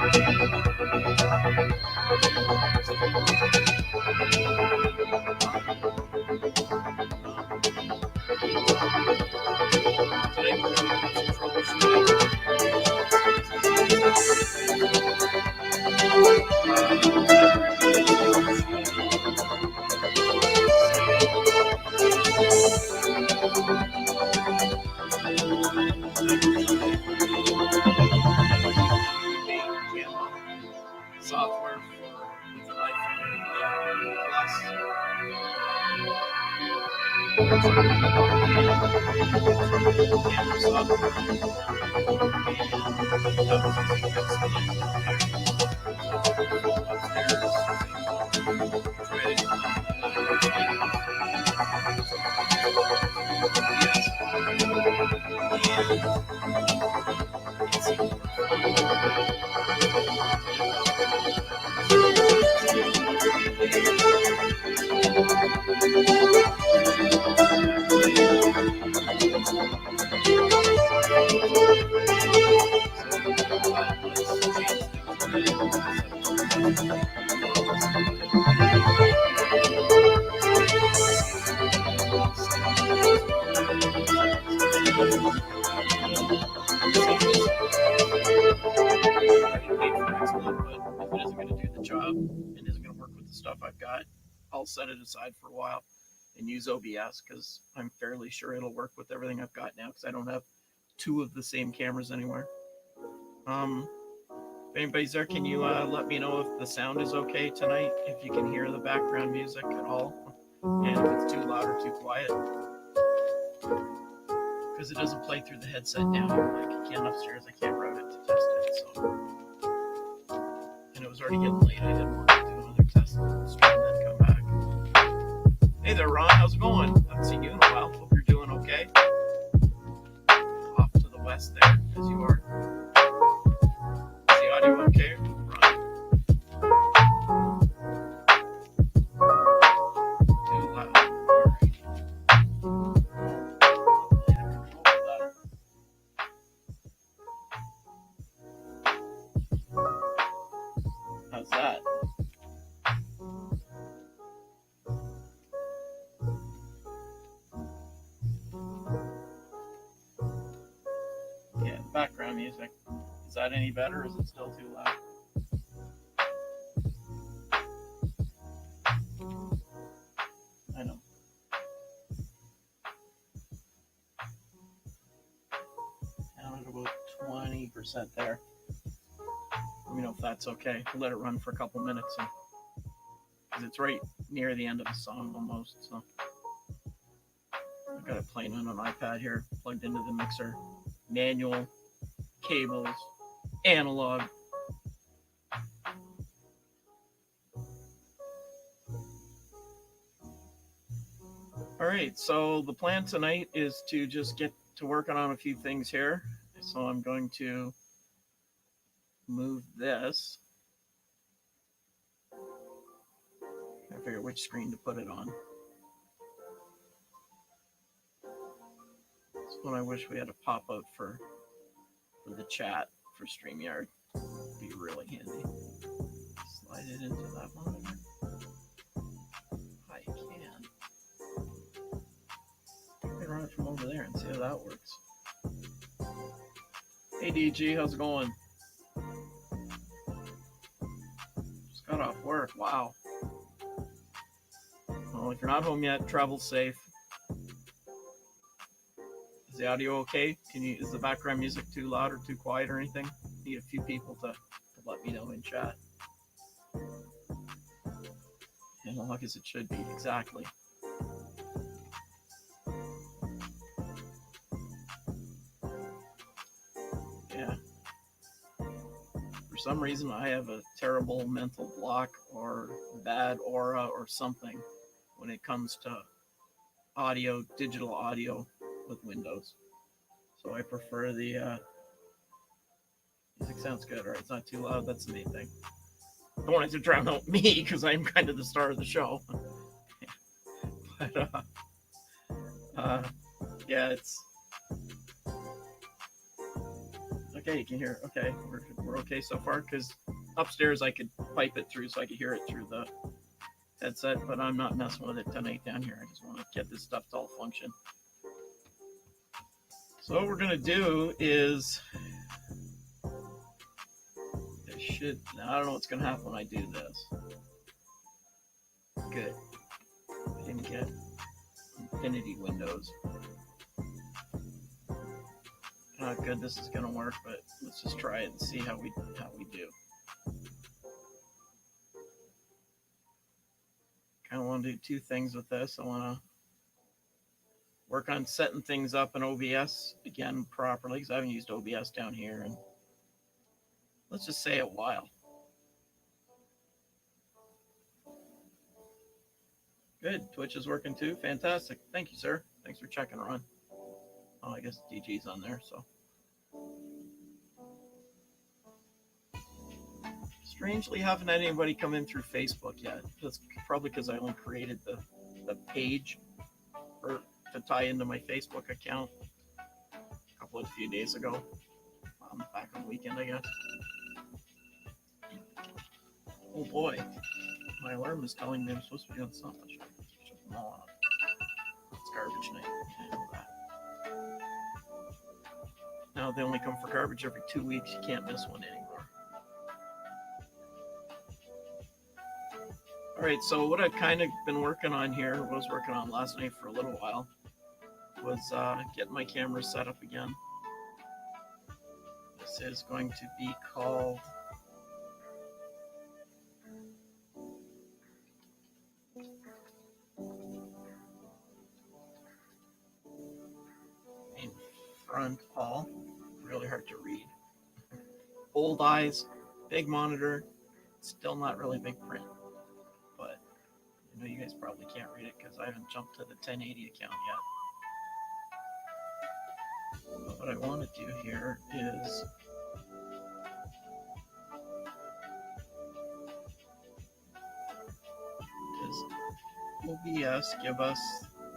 Today we're going to do some troubleshooting. Software for with an iPhone camera software. That was job and isn't going to work with the stuff I've got, I'll set it aside for a while and use OBS because I'm fairly sure it'll work with everything I've got now because I don't have two of the same cameras anywhere. If anybody's there, can you let me know if the sound is okay tonight, if you can hear the background music at all, and if it's too loud or too quiet, because it doesn't play through the headset now like it can upstairs. I can't route it to test it, so. And it was already getting late. I didn't want to do another test stream and then come back. Hey there, Ron. How's it going? I haven't seen you in a while. Hope you're doing okay. Off to the west there, as you are. Is the audio okay, Ron? Too loud. How's that? Yeah, background music. Is that any better or is it still too loud? I know. Down at about 20% there. Let me know if that's okay. We'll let it run for a couple minutes because it's right near the end of the song almost. So I've got it playing on an iPad here, plugged into the mixer, manual, cables, analog. All right, so the plan tonight is to just get to working on a few things here. So I'm going to move this. I figure which screen to put it on. This one I wish we had a pop-out for the chat for StreamYard. It'd be really handy. Slide it into that monitor. I can. I can run it from over there and see how that works. Hey DG, how's it going? Just got off work. Wow. Well, if you're not home yet, travel safe. Is the audio okay? Is the background music too loud or too quiet or anything? Need a few people to let me know in chat. Analog as it should be, exactly. Yeah. For some reason, I have a terrible mental block or bad aura or something when it comes to audio, digital audio with Windows. So I prefer the music sounds good, right? It's not too loud. That's the main thing. I don't want it to drown out me because I'm kind of the star of the show. But yeah, it's like Okay, you can hear it. Okay, we're okay so far, because upstairs I could pipe it through so I could hear it through the headset, but I'm not messing with it tonight down here. I just want to get this stuff to all function. So what we're going to do is, I don't know what's going to happen when I do this. Good. I didn't get infinity windows. Not good this is going to work, but let's just try it and see how we do. Kind of want to do two things with this. I want to work on setting things up in OBS again properly, because I haven't used OBS down here in, let's just say, a while. Good. Twitch is working too. Fantastic. Thank you, sir. Thanks for checking, Ron. Oh, I guess DG's on there, so. Strangely, haven't had anybody come in through Facebook yet. That's probably because I only created the page for to tie into my Facebook account a few days ago. Back on the weekend, I guess. Oh boy, my alarm is telling me I'm supposed to be doing something. I should shut them all off. It's garbage night. I know that. Now they only come for garbage every 2 weeks. You can't miss one anymore. All right, so what I've kind of been working on here, what I was working on last night for a little while, was getting my camera set up again. This is going to be called in front all. Really hard to read. Old eyes, big monitor, still not really big print. But I know you guys probably can't read it because I haven't jumped to the 1080 account yet. But what I want to do here is OBS give us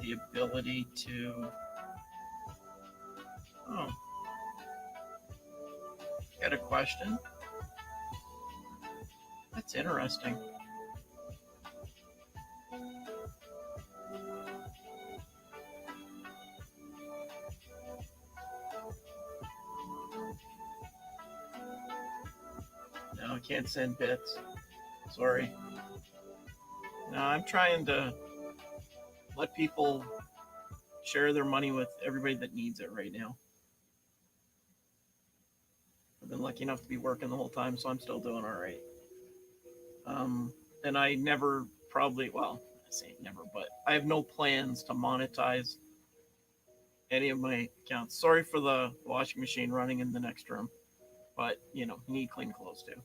the ability to, got a question? That's interesting. No, I can't send bits. Sorry. No, I'm trying to let people share their money with everybody that needs it right now. I've been lucky enough to be working the whole time, so I'm still doing all right. And I never well, I say never, but I have no plans to monetize any of my accounts. Sorry for the washing machine running in the next room, but you need clean clothes too.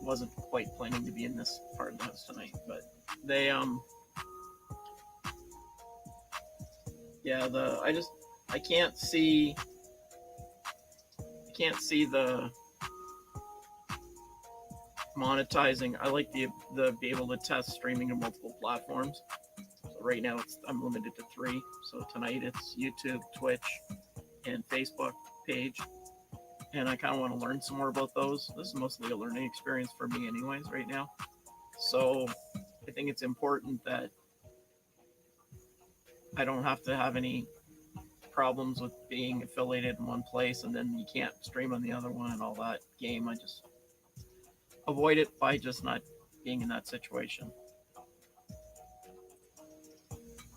Wasn't quite planning to be in this part of the house tonight, but they yeah, I can't see the monetizing. I like the be able to test streaming to multiple platforms. So right now I'm limited to 3. So tonight it's YouTube, Twitch, and Facebook page. And I kind of want to learn some more about those. This is mostly a learning experience for me anyways right now. So I think it's important that I don't have to have any problems with being affiliated in one place and then you can't stream on the other one and all that game. I just avoid it by just not being in that situation.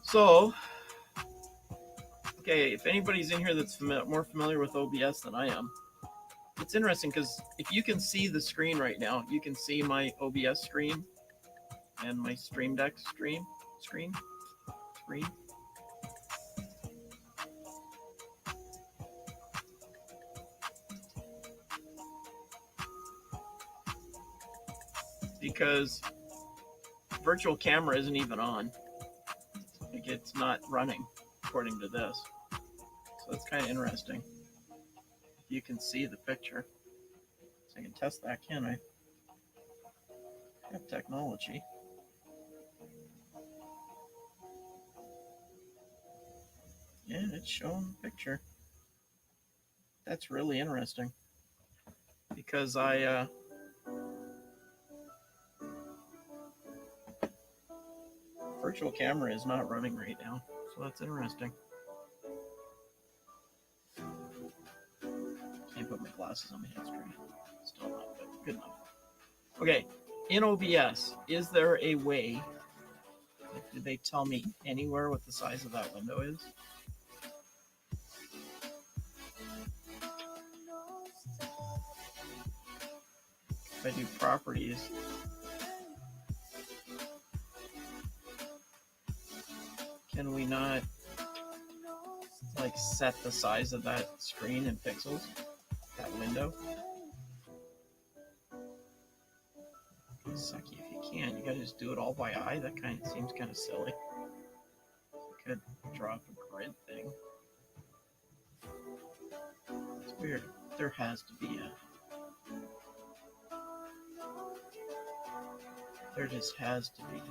So, okay, if anybody's in here that's more familiar with OBS than I am, it's interesting because if you can see the screen right now, you can see my OBS screen and my Stream Deck screen. Because virtual camera isn't even on. Like it's not running according to this. So that's kind of interesting. You can see the picture. So I can test that, can I? I have technology. Yeah, it's showing the picture. That's really interesting because virtual camera is not running right now, so that's interesting. Can't put my glasses on my head straight. Still not good enough. Okay, in OBS, is there a way? Did they tell me anywhere what the size of that window is? If I do properties, can we not like set the size of that screen in pixels? That window? It's sucky if you can't. You gotta just do it all by eye. That kind of seems kind of silly. I could draw up a grid thing. It's weird. There has to be a. There just has to be.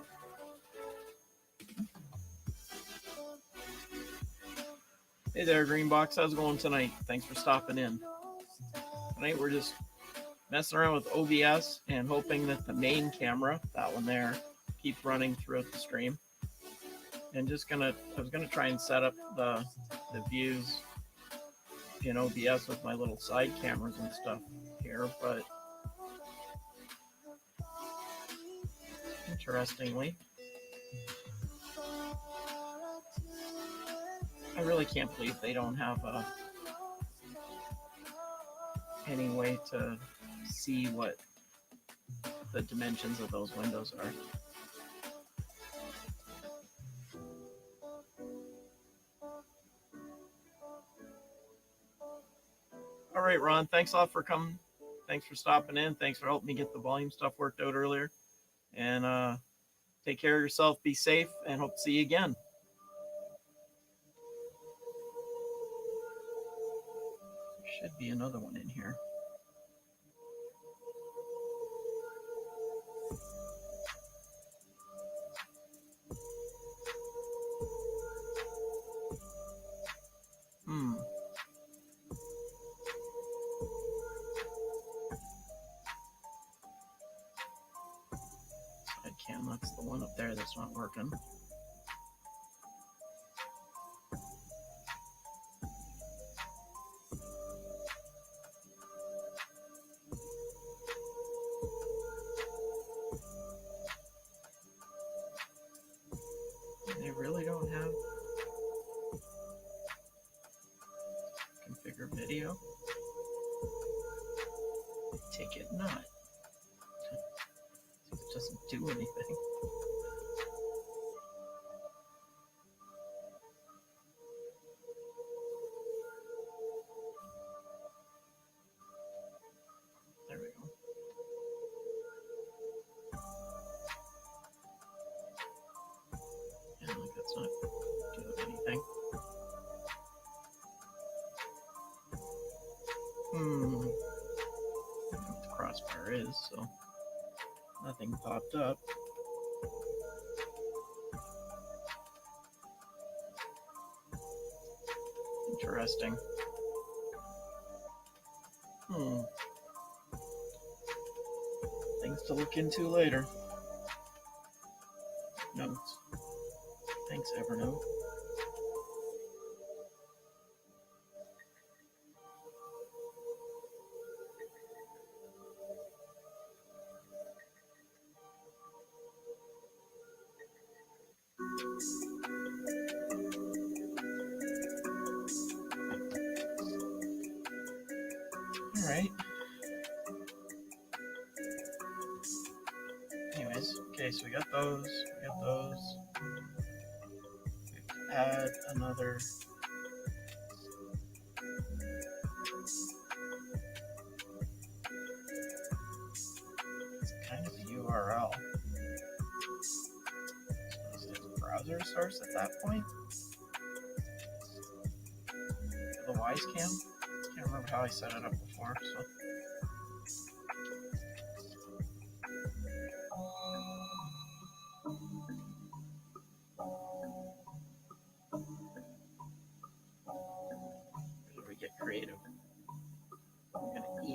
Hey there, Greenbox. How's it going tonight? Thanks for stopping in. Tonight we're just messing around with OBS and hoping that the main camera, that one there, keeps running throughout the stream. And I was gonna try and set up the views in OBS with my little side cameras and stuff here, but interestingly, I really can't believe they don't have any way to see what the dimensions of those windows are. All right, Ron, thanks a lot for coming. Thanks for stopping in. Thanks for helping me get the volume stuff worked out earlier. And take care of yourself, be safe, and hope to see you again. There should be another one in here. Side cam, that's the one up there that's not working. They really don't have configure video. Take it not. It doesn't do anything. There we go. Yeah, like that's not doing anything. I don't know what the crossbar is, so nothing popped up. Interesting. Things to look into later. Notes. Thanks, Evernote. All right. Anyways, okay, so we got those. We got those. We have to add another. It's kind of a URL. So is it a browser source at that point? For the Wisecam? I can't remember how I set it up before, so. Where do we get creative?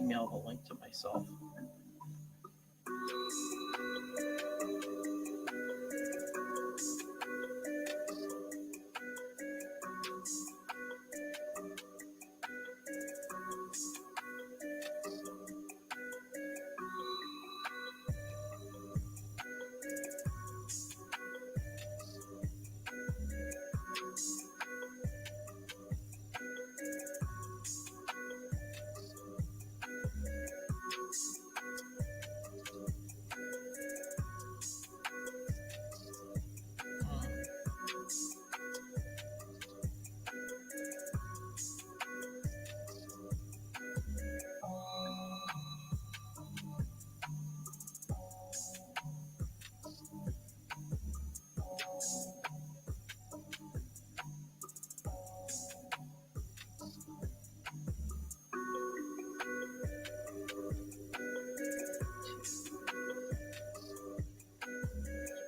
email the link to myself.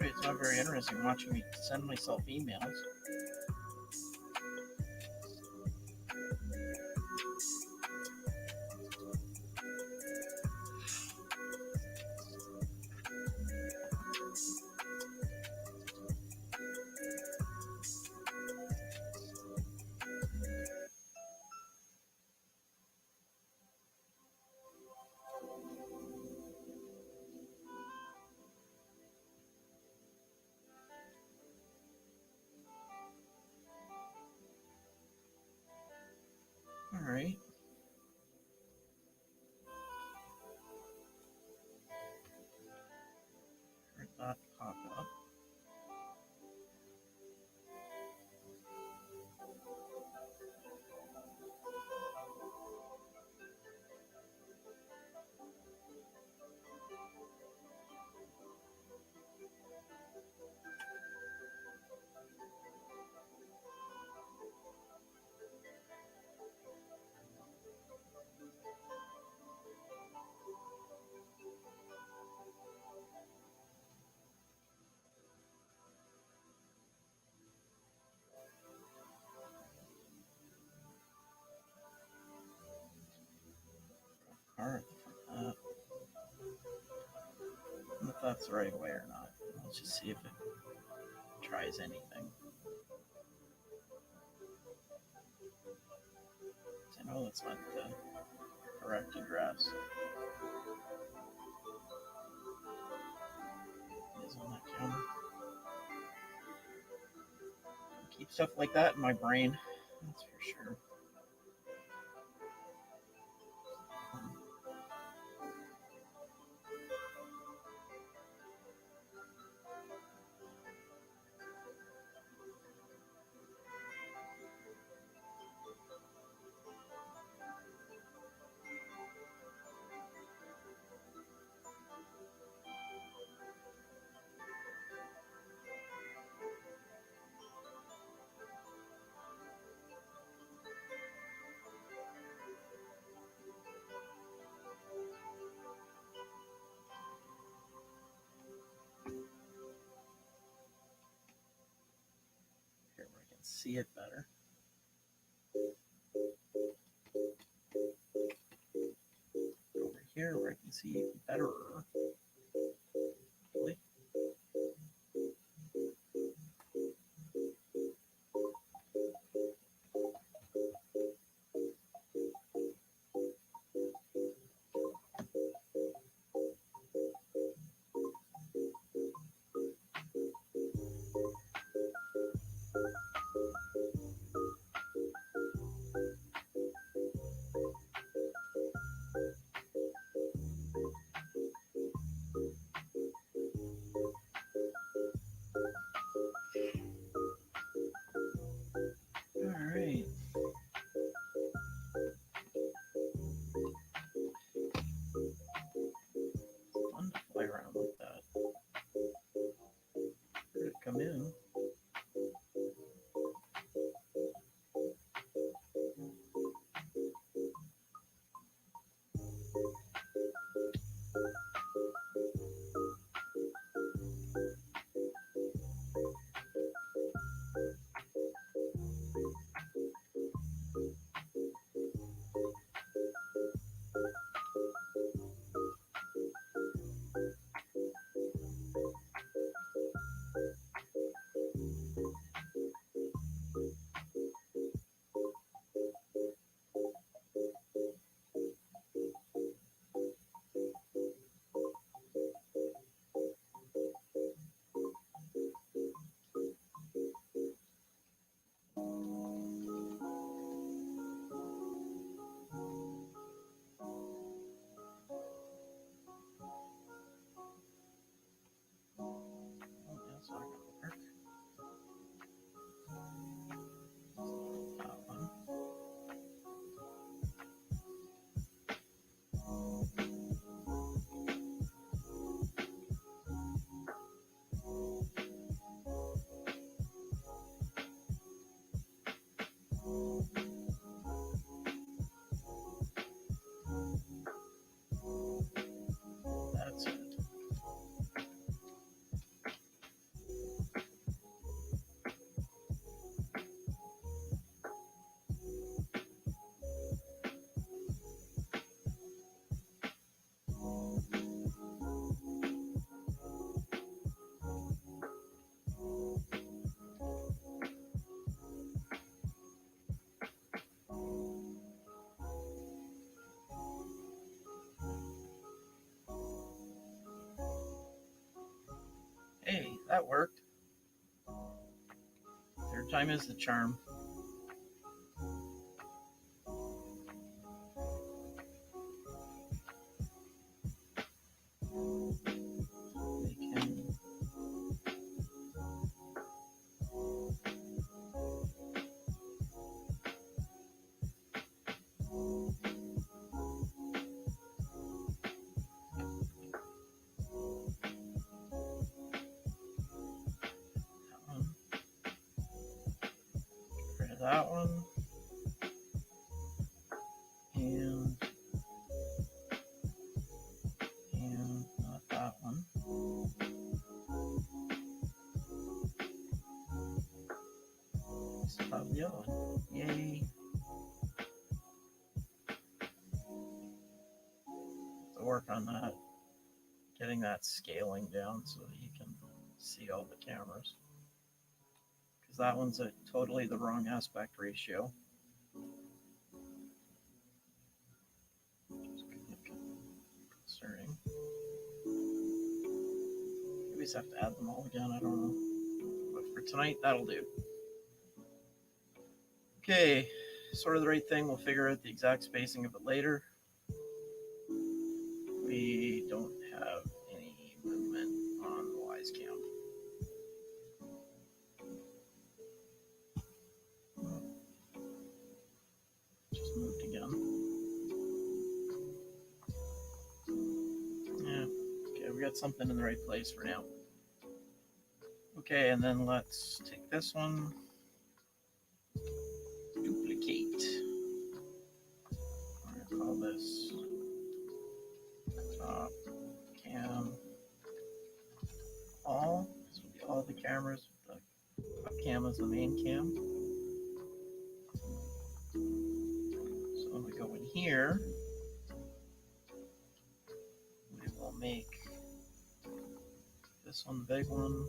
It's not very interesting watching me send myself emails. All right. Heard that pop up. Card for that. I don't know if that's the right way or not. Let's just see if it tries anything. I know that's not the correct address. It is on that counter. Keep stuff like that in my brain. That's for sure. Here where I can see it better. Over here where I can see it better. Hopefully. That worked. Third time is the charm. That one, and not that one. This is probably the other one. Yay! To work on that, getting that scaling down so that you can see all the cameras. Because that one's at totally the wrong aspect ratio. Concerning. Maybe we just have to add them all again, I don't know. But for tonight, that'll do. Okay, sort of the right thing. We'll figure out the exact spacing of it later. We don't have any movement on the Wise Cam. Just moved again. Yeah, okay, we got something in the right place for now. Okay, and then let's take this one, duplicate. I'm gonna call this top cam all. This will be all the cameras with the top cam as the main cam. So when we go in here, we will make this one the big one.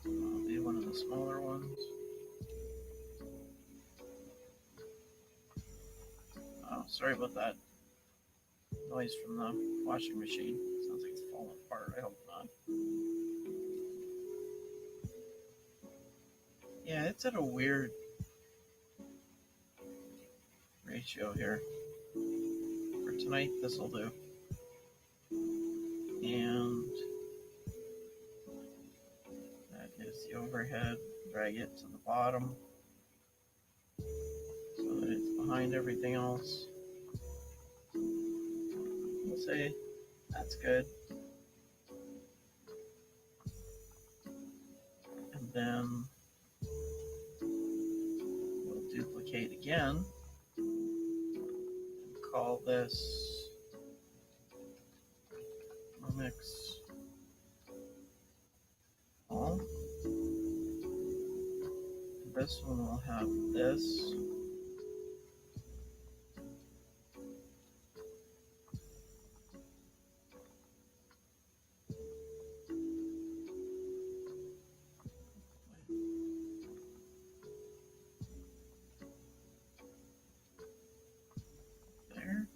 I'll be one of the smaller ones. Oh, sorry about that noise from the washing machine. Sounds like it's falling apart. I hope not. Yeah, it's at a weird ratio here. For tonight, this will do. And that is the overhead. Drag it to the bottom so that it's behind everything else. We'll say that's good. And then we'll duplicate again and call this mix all. This one will have this. There.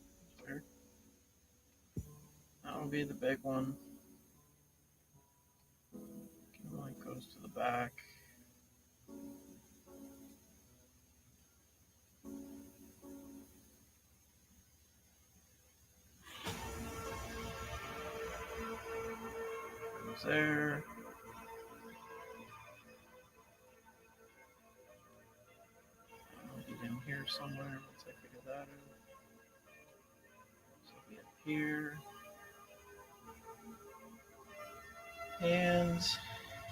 Weird. That will be the big one. Light goes to the back. Goes there. I'll be down here somewhere once I figure that out. So it'll be up here. And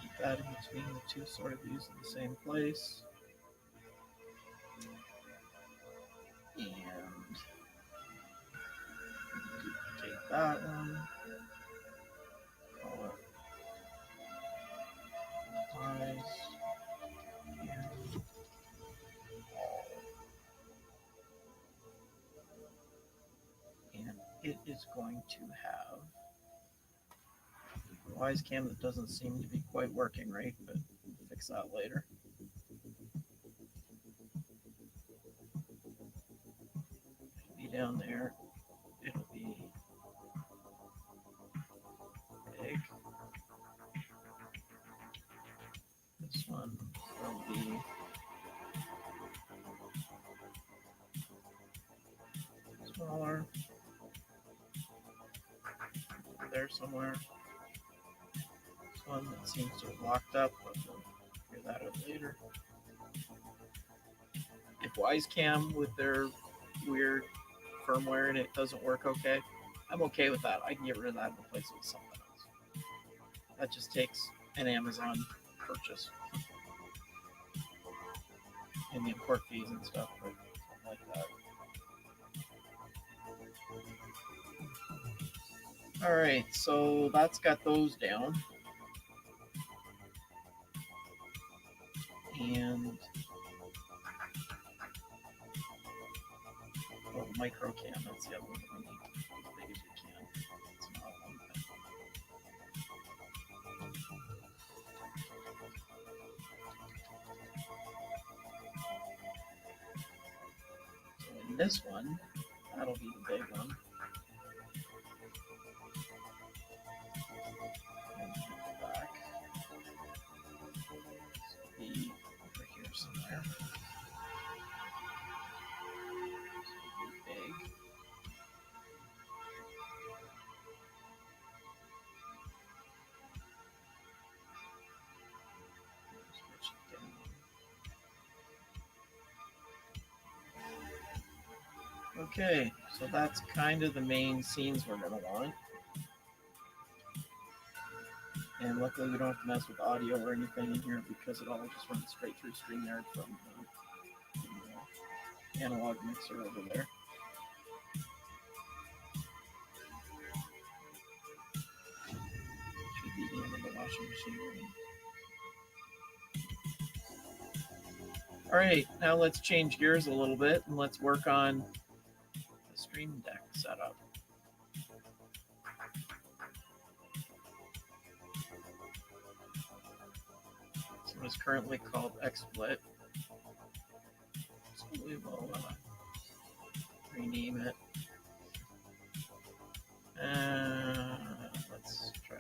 keep that in between the two sort of views in the same place. And duplicate that one. Call it eyes and all. And it is going to have a Wise Cam that doesn't seem to be quite working right, but we'll fix that later. It'll be down there. It'll be smaller. Over there somewhere. This one that seems to have locked up, but we'll figure that out later. If Wisecam with their weird firmware in it doesn't work okay, I'm okay with that. I can get rid of that and replace it with something else. That just takes an Amazon purchase and the import fees and stuff, but something like that. All right, so that's got those down. And the micro cam, that's the other one we need as big as we can. It's not one thing. So in this one, that'll be the big one. And the back. This will be over here somewhere. Big. Switch it down. Okay, so that's kind of the main scenes we're going to want. And luckily we don't have to mess with audio or anything in here because it all just runs straight through StreamYard from the analog mixer over there. Should be the end of the washing machine. All right, now let's change gears a little bit and let's work on the Stream Deck setup. So it's currently called XSplit. So we will rename it. Let's try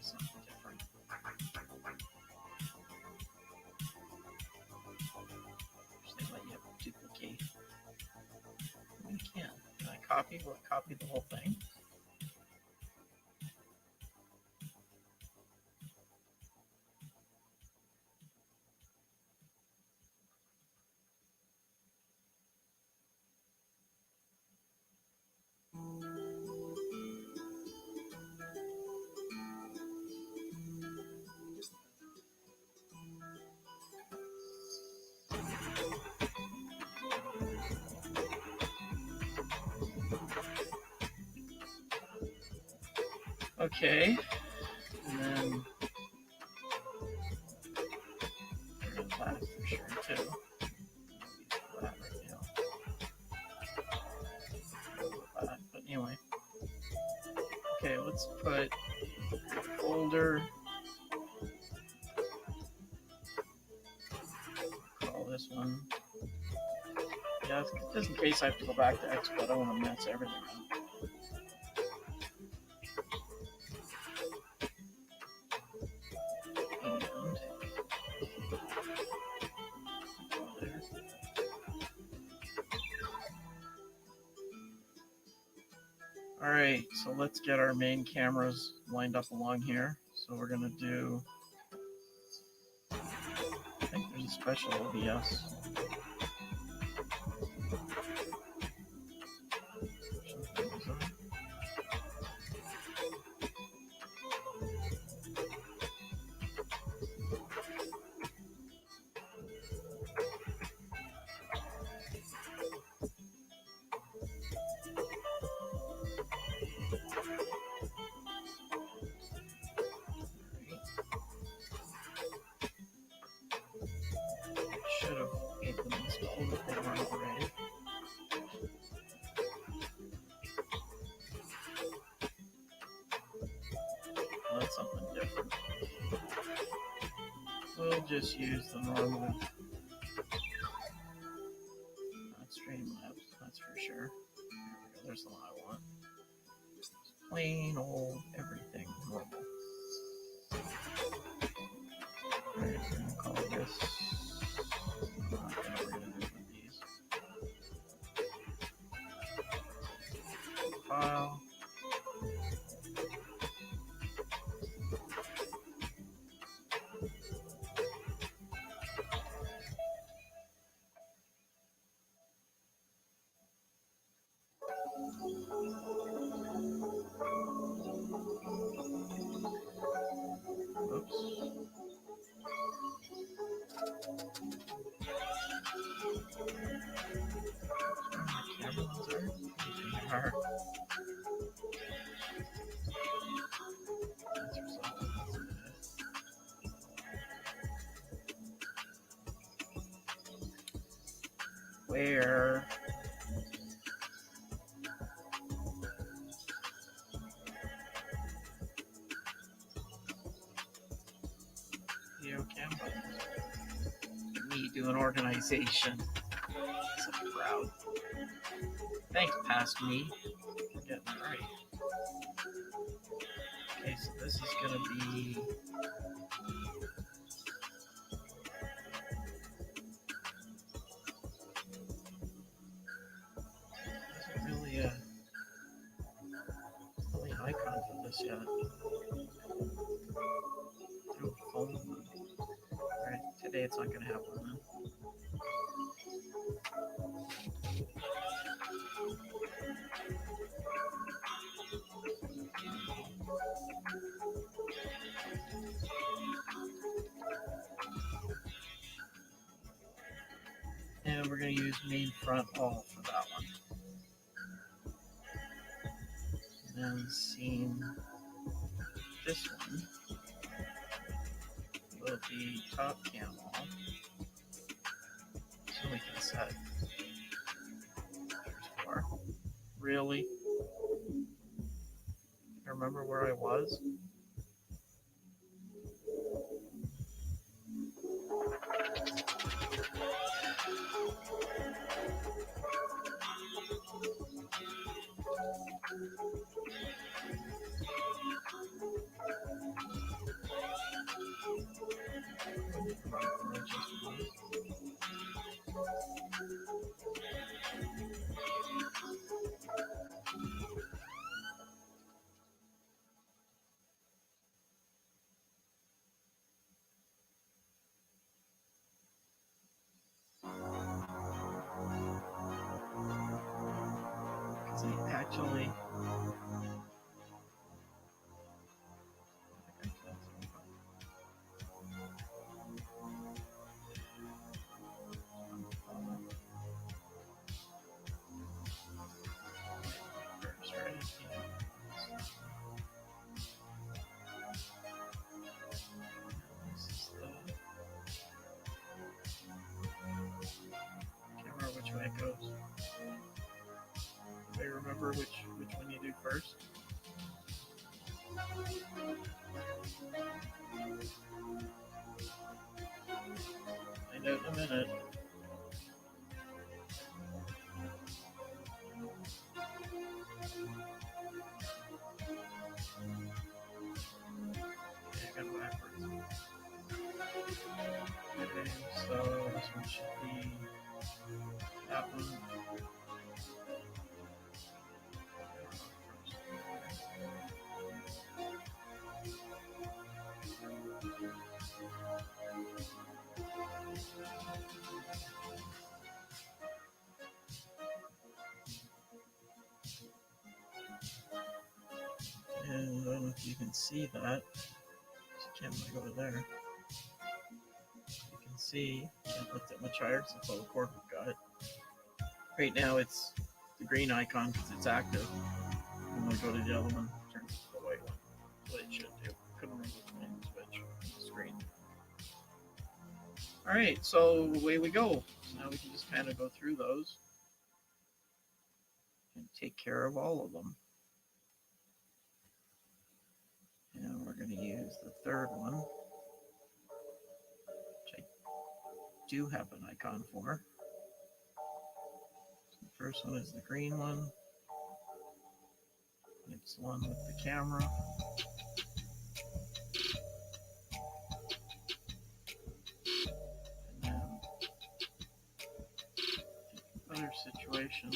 something different. They let you duplicate. You can. Can I copy? Will it copy the whole thing? Okay, and then there's that for sure too. That right now. But anyway, okay, let's put folder. Call this one. Yeah, just in case I have to go back to XSplit, I don't want to mess everything up. All right, so let's get our main cameras lined up along here. So we're gonna do, I think there's a special OBS. Should have made them installed if they weren't already. Well, that's something different. We'll just use the normal, not Streamlabs, that's for sure. There we go, there's the one I want. Just plain old everything normal. Alright, we're gonna call this, we're gonna do with these. Camera ones are. They are. Where? Video camera. Me doing organization. So proud. Thanks, past me. We're getting it right. Okay, so this is gonna be. Isn't really an icon for this yet. Through a phone. Alright, today it's not gonna have one then. And we're going to use main front all for that one. And then scene, this one will be top cam all. So we can set. Here's 4. Really? I remember where I was. Actually, can't remember which way it goes. Do I remember which one you do first? Find out in a minute. Okay, I got it backwards. Okay, so this one should be that one. And I don't know if you can see that. Can't go over there. You can see, can't lift it much higher since all the cord we've got. Right now it's the green icon because it's active. When we go to the other one, it turns to the white one. That's what it should do. Couldn't remember the name switch on the screen. Alright, so away we go. So now we can just kind of go through those and take care of all of them. And we're going to use the third one, which I do have an icon for. So the first one is the green one. It's the one with the camera. And then the other situation.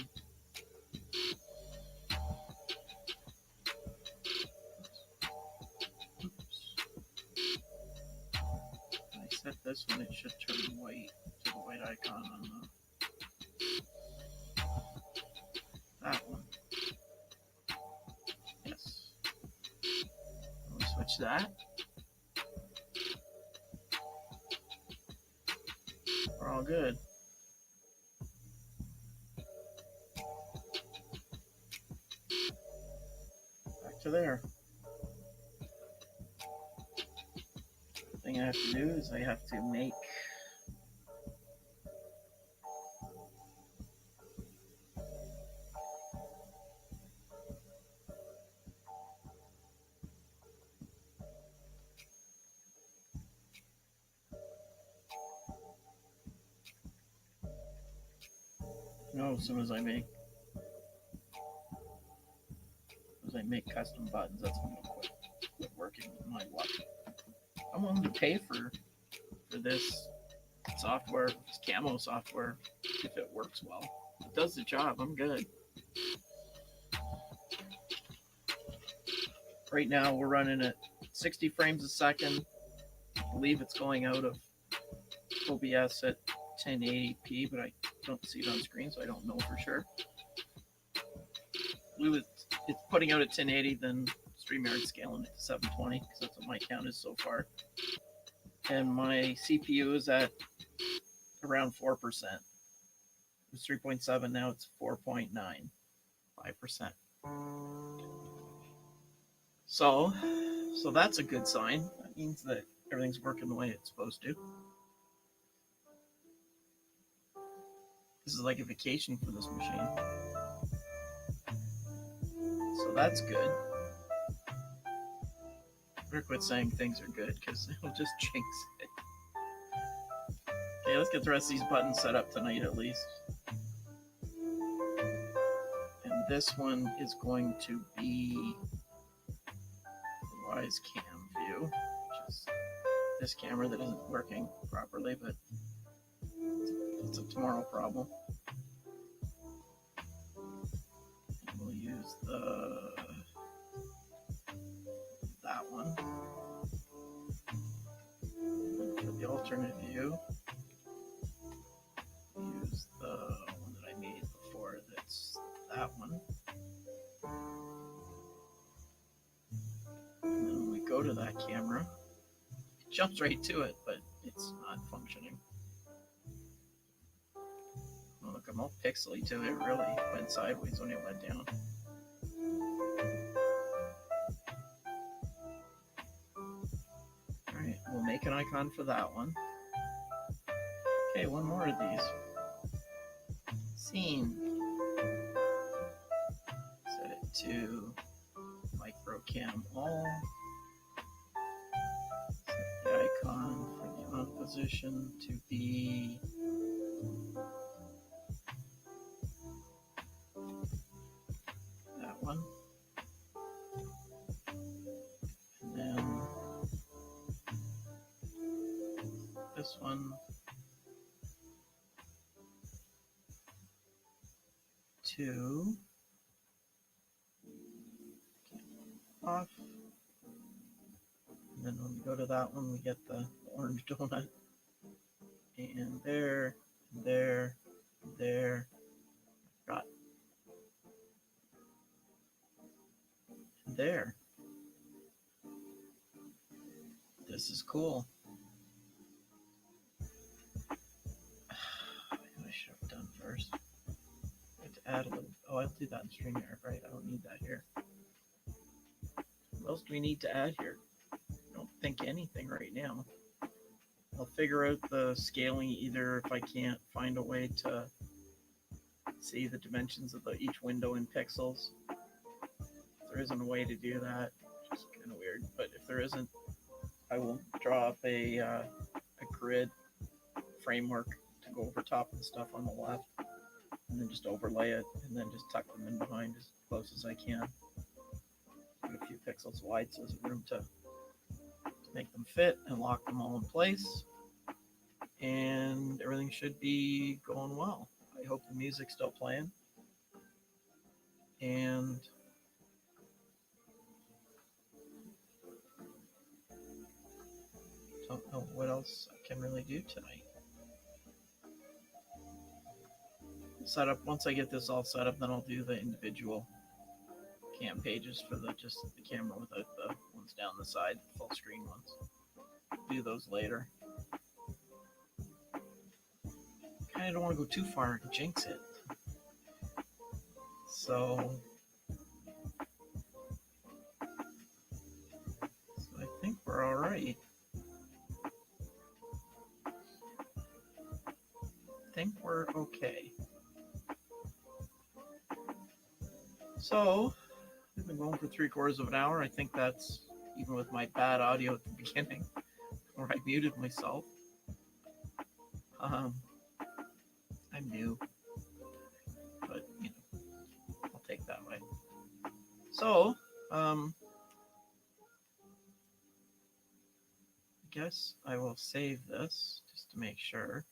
Set this one, it should turn white to the white icon on that one. Yes. We'll switch that. we're all good. Back to there. The thing I have to do is I have to make as soon as I make custom buttons, that's when it'll quit working with my luck. I'm willing to pay for this software, this camo software, if it works well. If it does the job, I'm good. Right now we're running at 60 frames a second. I believe it's going out of OBS at 1080p, but I don't see it on screen, so I don't know for sure. It's putting out at 1080, then StreamYard scaling it to 720, because that's what my count is so far. And my CPU is at around 4%. It was 3.7, now it's 4.9, 5%. So that's a good sign. That means that everything's working the way it's supposed to. This is like a vacation for this machine. So that's good. Better quit saying things are good, because it'll just jinx it. Okay, let's get the rest of these buttons set up tonight at least. And this one is going to be the Wise Cam view, which is this camera that isn't working properly, but it's a tomorrow problem. And we'll use that one. And for the alternate view, use the one that I made before, that's that one. And then when we go to that camera, it jumps right to it, but it's not functioning. Oh, look, I'm all pixely too. It really went sideways when it went down. Alright, we'll make an icon for that one. Okay, one more of these. Scene. Set it to micro cam all. Set the icon for the on position to be that one. And then this one to off. And then when we go to that one, we get the orange donut. And there, got there. This is cool. I should have done first. I have to add a little. Oh, I'll do that in StreamYard, right? I don't need that here. What else do we need to add here? I don't think anything right now. I'll figure out the scaling either if I can't find a way to see the dimensions of each window in pixels. If there isn't a way to do that, which is kind of weird, but if there isn't, I will draw up a grid framework to go over top of the stuff on the left, and then just overlay it, and then just tuck them in behind as close as I can. Get a few pixels wide so there's room to make them fit and lock them all in place. And everything should be going well. I hope the music's still playing. And don't know what else I can really do tonight. Set up, once I get this all set up, then I'll do the individual cam pages for just the camera without the ones down the side, full screen ones. Do those later. I don't want to go too far and jinx it. So I think we're all right. I think we're okay. So we've been going for 3/4 of an hour. I think that's even with my bad audio at the beginning where I muted myself. I'm new, but you know, I'll take that way. So I guess I will save this just to make sure.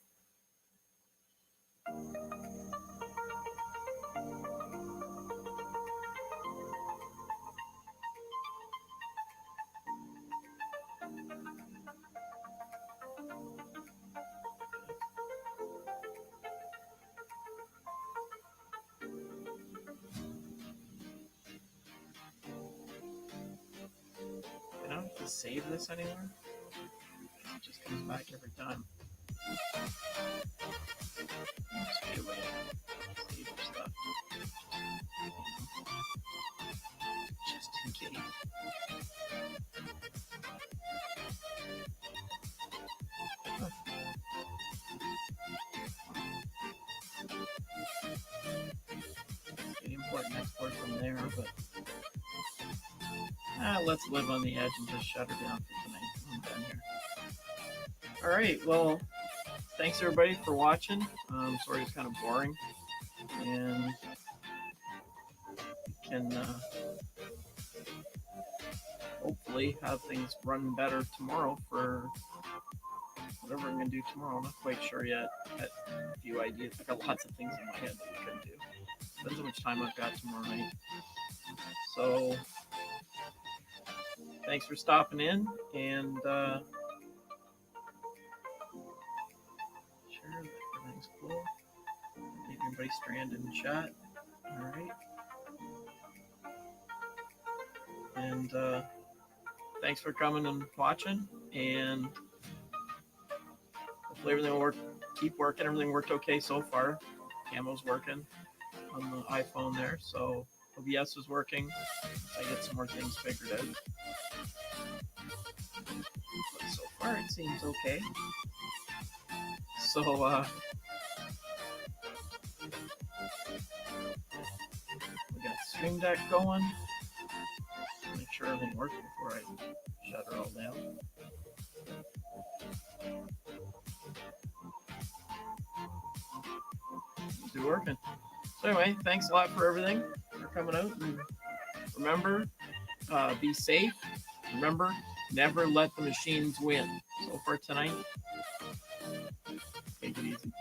I don't have to save this anymore. It just comes back every time. Stay away. Save your stuff. Just in case. Import and export from there, but let's live on the edge and just shut her down for tonight. I'm done here. All right, well, thanks everybody for watching. Sorry it's kind of boring, and we can hopefully have things run better tomorrow for whatever I'm going to do tomorrow. I'm not quite sure yet. I had a few ideas. I got lots of things in my head that we could do. Depends how much time I've got tomorrow night. So thanks for stopping in, and sure that everything's cool. Keep everybody stranded in chat. All right. And thanks for coming and watching, and hopefully everything will keep working. Everything worked okay so far. Camo's working on the iPhone there, so OBS is working. I get some more things figured out. But so far it seems okay. So we got Stream Deck going. Make sure everything works before I shut her all down. It's working. So anyway, thanks a lot for everything, for coming out. And remember, be safe. Remember, never let the machines win. So for tonight, take it easy.